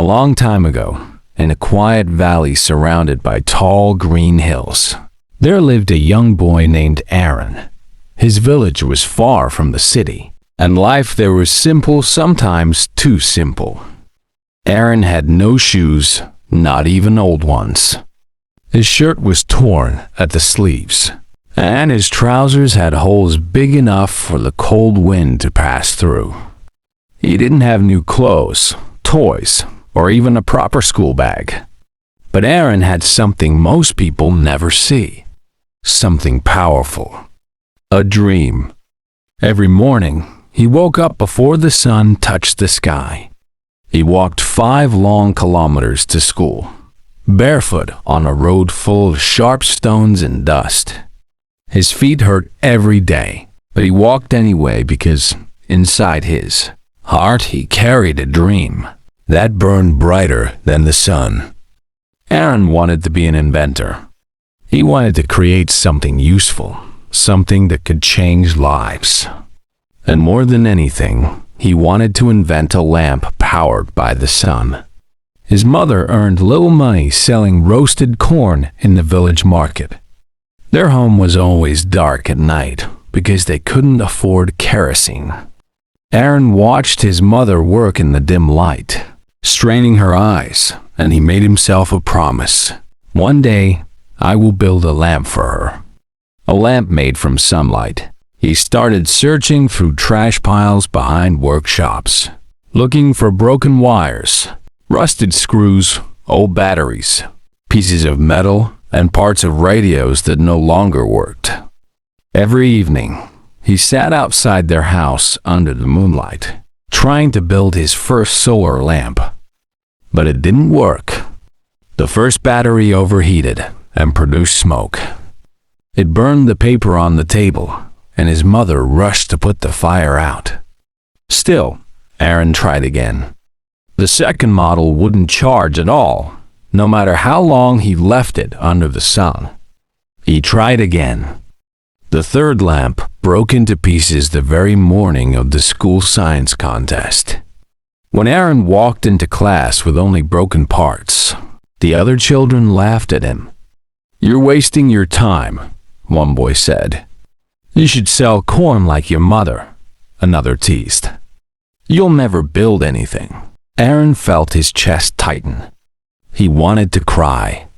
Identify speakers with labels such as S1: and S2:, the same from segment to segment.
S1: A long time ago, in a quiet valley surrounded by tall green hills, there lived a young boy named Aaron. His village was far from the city, and life there was simple, sometimes too simple. Aaron had no shoes, not even old ones. His shirt was torn at the sleeves, and his trousers had holes big enough for the cold wind to pass through. He didn't have new clothes, toys, or even a proper school bag. But Aaron had something most people never see. Something powerful. A dream. Every morning, he woke up before the sun touched the sky. He walked 5 long kilometers to school, barefoot on a road full of sharp stones and dust. His feet hurt every day, but he walked anyway because inside his heart he carried a dream that burned brighter than the sun. Aaron wanted to be an inventor. He wanted to create something useful, something that could change lives. And more than anything, he wanted to invent a lamp powered by the sun. His mother earned little money selling roasted corn in the village market. Their home was always dark at night because they couldn't afford kerosene. Aaron watched his mother work in the dim light, straining her eyes, and he made himself a promise. One day, I will build a lamp for her. A lamp made from sunlight. He started searching through trash piles behind workshops, looking for broken wires, rusted screws, old batteries, pieces of metal, and parts of radios that no longer worked. Every evening, he sat outside their house under the moonlight, trying to build his first solar lamp. But it didn't work. The first battery overheated and produced smoke. It burned the paper on the table, and his mother rushed to put the fire out. Still, Aaron tried again. The second model wouldn't charge at all, no matter how long he left it under the sun. He tried again. The third lamp broke into pieces the very morning of the school science contest. When Aaron walked into class with only broken parts, the other children laughed at him. "You're wasting your time," one boy said. "You should sell corn like your mother," another teased. "You'll never build anything." Aaron felt his chest tighten. He wanted to cry,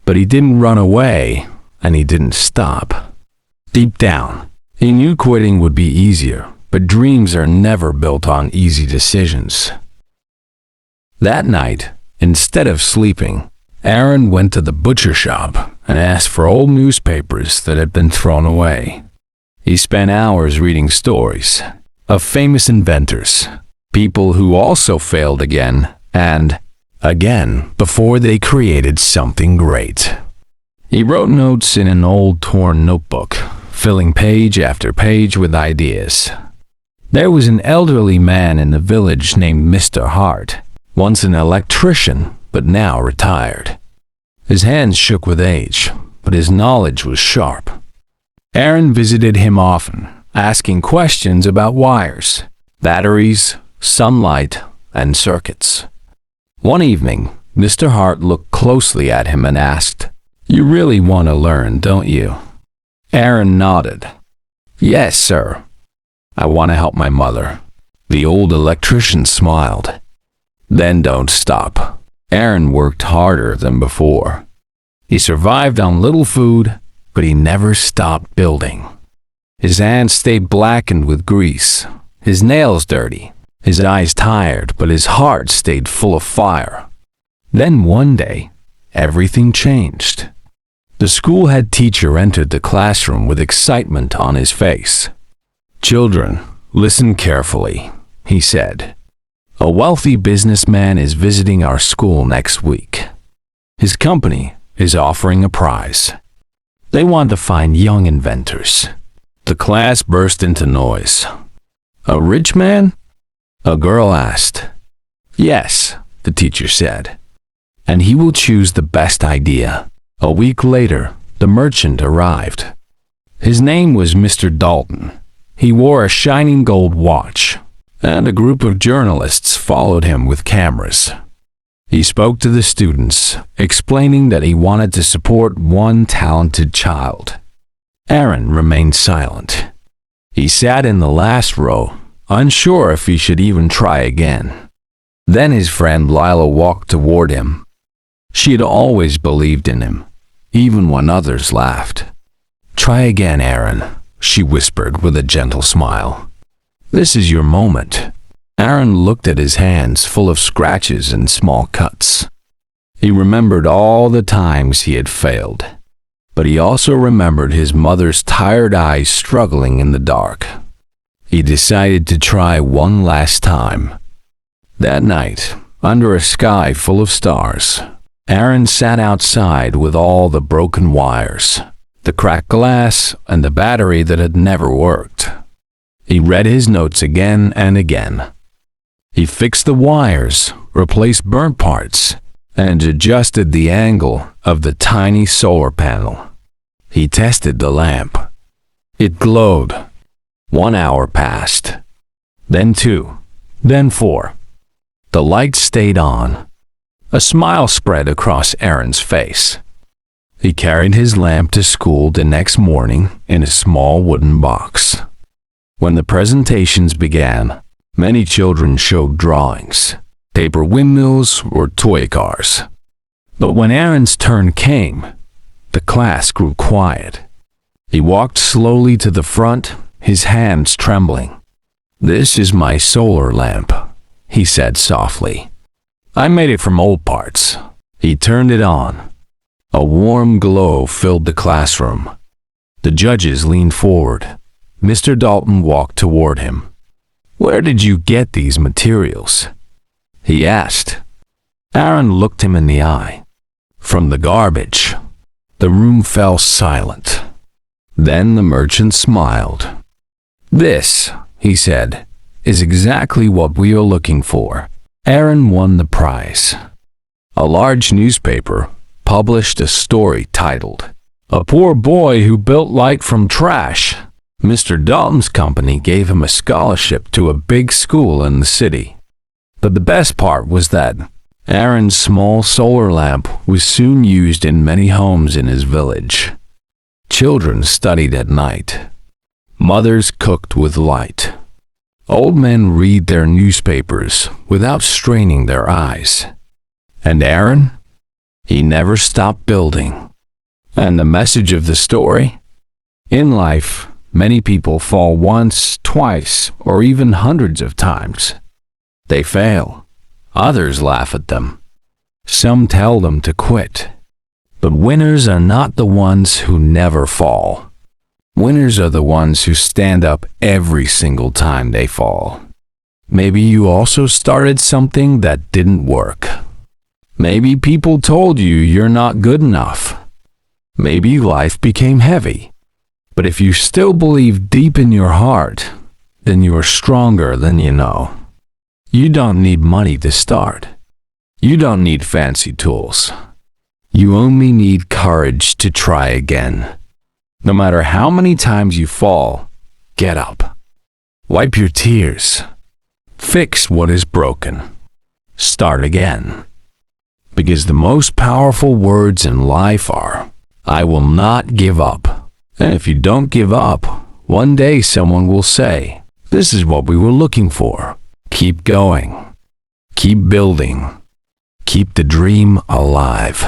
S1: but he didn't run away, and he didn't stop. Deep down, he knew quitting would be easier, but dreams are never built on easy decisions. That night, instead of sleeping, Aaron went to the butcher shop and asked for old newspapers that had been thrown away. He spent hours reading stories of famous inventors, people who also failed again and again before they created something great. He wrote notes in an old torn notebook, filling page after page with ideas. There was an elderly man in the village named Mr. Hart, once an electrician, but now retired. His hands shook with age, but his knowledge was sharp. Aaron visited him often, asking questions about wires, batteries, sunlight, and circuits. One evening, Mr. Hart looked closely at him and asked, "You really want to learn, don't you?" Aaron nodded. "Yes, sir. I want to help my mother." The old electrician smiled. "Then don't stop." Aaron worked harder than before. He survived on little food, but he never stopped building. His hands stayed blackened with grease, his nails dirty, his eyes tired, but his heart stayed full of fire. Then one day, everything changed. The school head teacher entered the classroom with excitement on his face. "Children, listen carefully," he said. "A wealthy businessman is visiting our school next week. His company is offering a prize. They want to find young inventors." The class burst into noise. "A rich man?" a girl asked. "Yes," the teacher said. "And he will choose the best idea." A week later, the merchant arrived. His name was Mr. Dalton. He wore a shining gold watch, and a group of journalists followed him with cameras. He spoke to the students, explaining that he wanted to support one talented child. Aaron remained silent. He sat in the last row, unsure if he should even try again. Then his friend Lila walked toward him. She had always believed in him, even when others laughed. "Try again, Aaron," she whispered with a gentle smile. "This is your moment." Aaron looked at his hands full of scratches and small cuts. He remembered all the times he had failed, but he also remembered his mother's tired eyes struggling in the dark. He decided to try one last time. That night, under a sky full of stars, Aaron sat outside with all the broken wires, the cracked glass, and the battery that had never worked. He read his notes again and again. He fixed the wires, replaced burnt parts, and adjusted the angle of the tiny solar panel. He tested the lamp. It glowed. 1 hour passed, then 2, then 4. The light stayed on. A smile spread across Aaron's face. He carried his lamp to school the next morning in a small wooden box. When the presentations began, many children showed drawings, paper windmills, or toy cars. But when Aaron's turn came, the class grew quiet. He walked slowly to the front, his hands trembling. "This is my solar lamp," he said softly. "I made it from old parts." He turned it on. A warm glow filled the classroom. The judges leaned forward. Mr. Dalton walked toward him. "Where did you get these materials?" he asked. Aaron looked him in the eye. "From the garbage." The room fell silent. Then the merchant smiled. "This," he said, "is exactly what we are looking for." Aaron won the prize. A large newspaper published a story titled, "A Poor Boy Who Built Light from Trash." Mr. Dalton's company gave him a scholarship to a big school in the city. But the best part was that Aaron's small solar lamp was soon used in many homes in his village. Children studied at night. Mothers cooked with light. Old men read their newspapers without straining their eyes. And Aaron? He never stopped building. And the message of the story? In life, many people fall once, twice, or even hundreds of times. They fail. Others laugh at them. Some tell them to quit. But winners are not the ones who never fall. Winners are the ones who stand up every single time they fall. Maybe you also started something that didn't work. Maybe people told you you're not good enough. Maybe life became heavy. But if you still believe deep in your heart, then you are stronger than you know. You don't need money to start. You don't need fancy tools. You only need courage to try again. No matter how many times you fall, get up. Wipe your tears. Fix what is broken. Start again. Because the most powerful words in life are, "I will not give up." And if you don't give up, one day someone will say, "This is what we were looking for." Keep going. Keep building. Keep the dream alive.